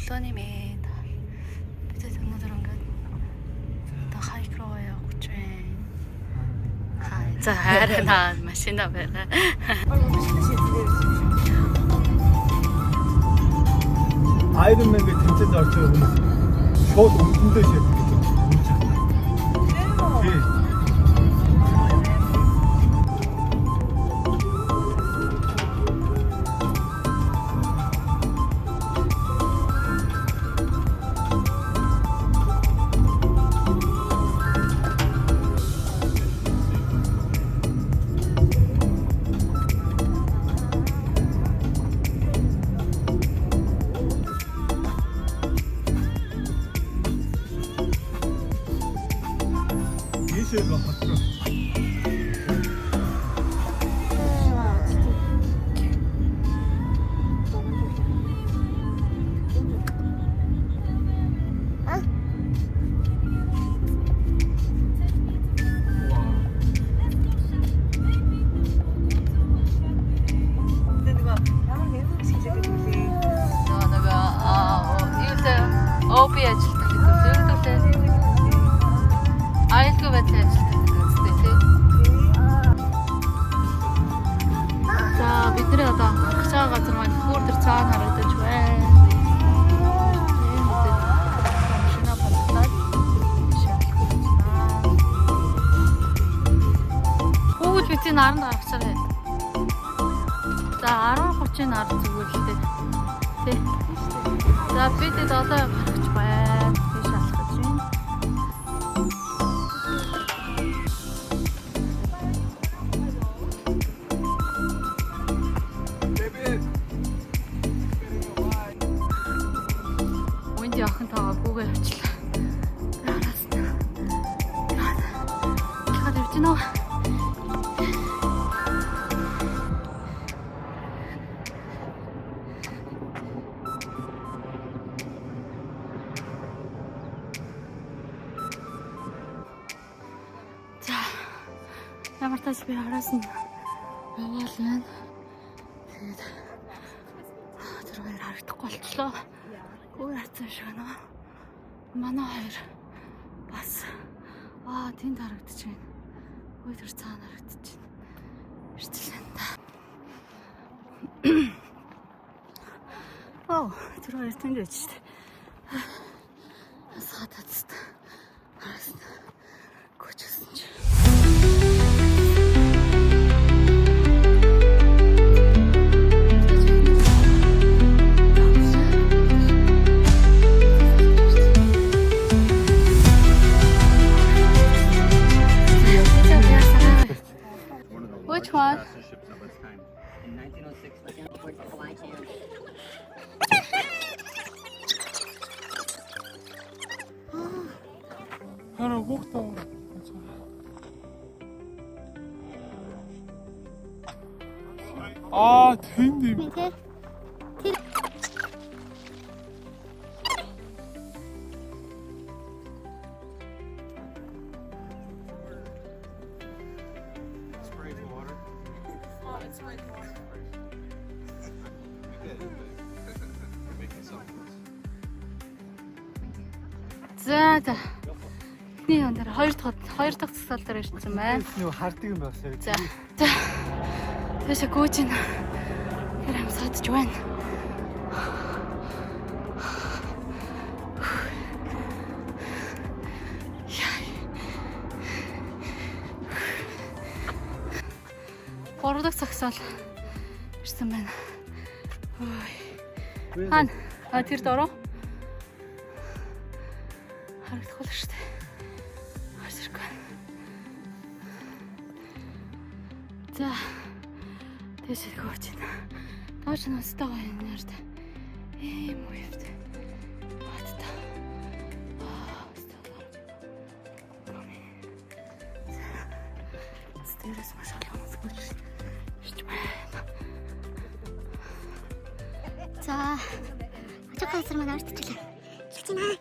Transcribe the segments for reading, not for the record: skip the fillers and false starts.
өглөөний мэд. Бид өнөөдөр ингээд одоо хайк руу явж байна. За хараа машина байна. Iron Man гэх тэмцээнд орж байгаа хүмүүс шууд өмдөндөө шийдэх гэж байна. OP ажилтан гэдэг үү? Айлгүй байдлын ажилтан гэдэг үү? За бидний одоо гарах газар маань хүрдэр цаана харагдаж байна. Машина палатад хөөж бидний наранд гарах царай. За 10:30-ын нар зүгээр л дээ. Тэ. За бид одоо гарах байна. Тийш алхаж байна. Үнд яхан таагаагүй явчлаа. Араас нь. Яагаад явж гинөө? Ямар тач би араас нь яваал байна. Тэгээд тэр хоёр харагдахгүй болчлоо. Өөр хацсан шиг байна. Манай хоёр бас тэнд харагдаж байна. Ой тэр цаана харагдаж байна. Ирчлэн та. Тэр хоёр тэнд байж штэ. Асгатац та. Араас нь гүчсэн чи. Which one? In 1906, the airport of Hawaii Channel. Хараа гоохтоо. Тэнд юм. За. Эхний өн дээр хоёр дахь засал дээр ирсэн байна. Нөө хардаг юм байна. За. Тэшээ гүйж байна. Тэр амсгаадж байна. Гурав дахь засал ирсэн байна. Хаана? Тэр дөрөв. Харагдахгүй л шүү дээ. Харж ирэх. За. Тэшээ гооч байна. Доош нь өстэй гоё юм яар та. Ийм үевд. Батта. Стэрээс маш олон хүмүүс ирж байна. За. Ажиг газар маань орчихлаа. Шилж байна.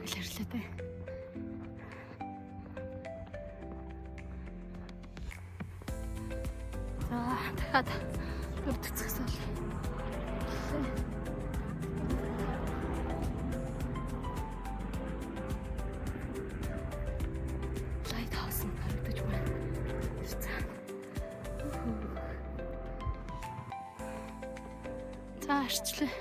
илэрлээ дээ. За дахиад өвдөгцөхс бол. Лайт хаус нь харагдаж байна. За арчлаа.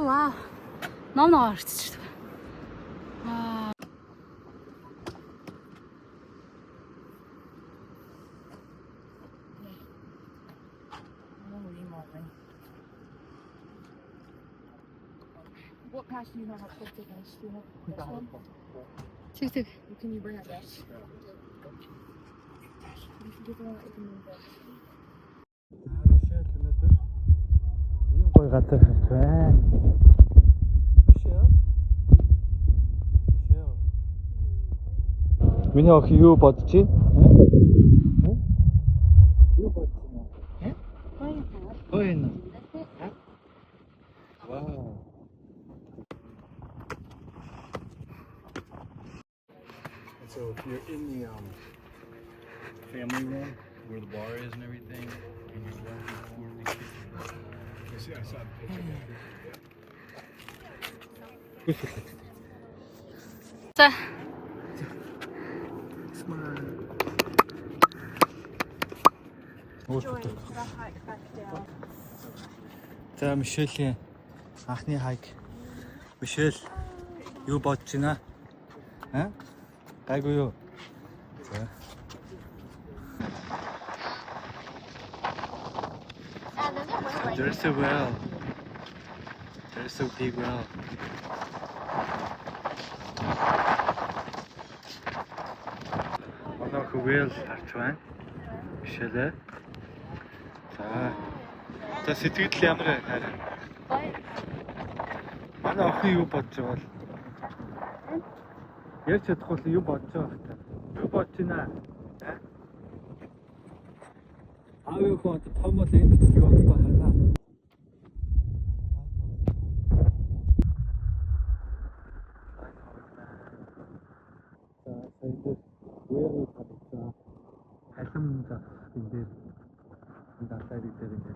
Вау. Ном орчихсон. Аа. What pass do you have up to this? Do you have this one? Тэг. Can you bring it this? You can give it out if you need this. Өнөөдөр ийм гоё газар харж байна. Биш ээ. Миний охин юу бодож байна? Юу бодож байна? Гоё. Wow. So if you're in the family room where the bar is and everything, and you're walking forward, I saw the picture. За. За Мишелийн анхны хайг. Мишель юу бодож байна? Аа? Гайгүй юу? За. There's so well. There's so big well. Манай хөвөл харж байна. Мишель. За. За сэтгэл ямар байна? Гоё. Манай охин юу бодож байгаа бол? Ярьж чадахгүй юу бодож байгаа вэ? Юу бодож байна? Аав юу хот том бол энэ бичлэг бодох байна. За саяд үеэр тавьсан. Халим за энэ дээр дасаар дээр энэ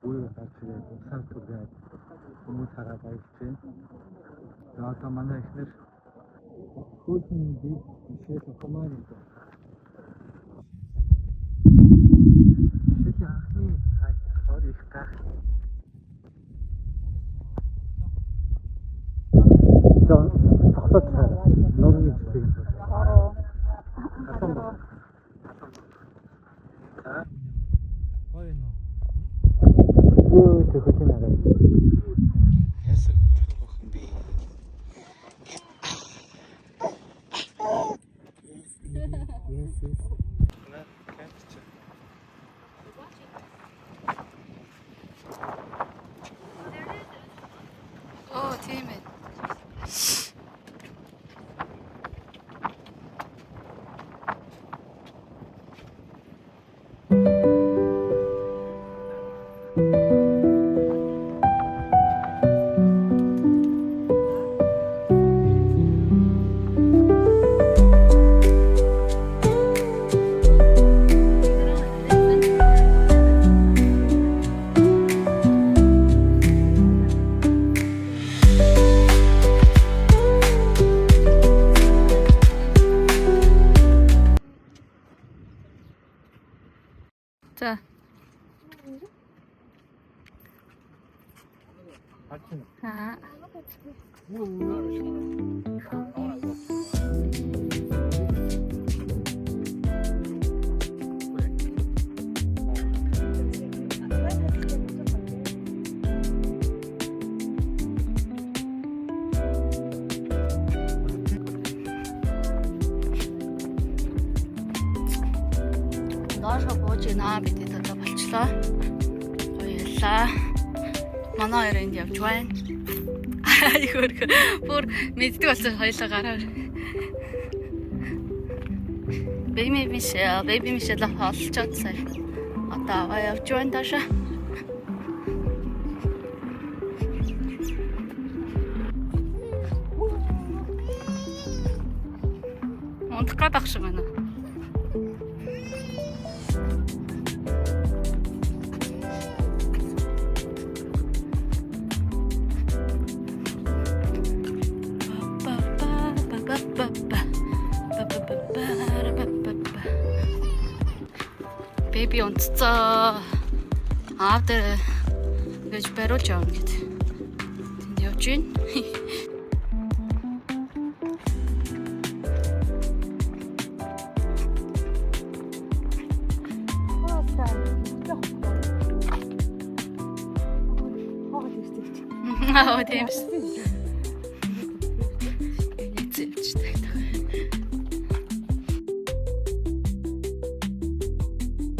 үеэр тавьсан усан түргээд хүмүүс хараад байж байна. За одоо манай ихнэр хөөсөн бий Мишель команд гэдэг. Мишелийн анхны хайр их гах. За цогцож нургийн цэцэг. За. Гоё нөө. Юу ч хөтөн арай. Ясаа хөтөн би. Yes. Оо, тийм ээ. За. Аа. Доошо бууж гинэ бид одоо болчлоо. Гоёлаа. Манай хоёр энд явж байна. Айгуур бүр мэддэг болсон хоёлаа гараар. Baby Michelle олчоод сая. Одоо аваа явж байна даашаа. Унтах гээд ах шиг байна. Baby унтцаа. Аав дээр гэж бариулж явна гэд. Тэнд явж байна. Аа тийм.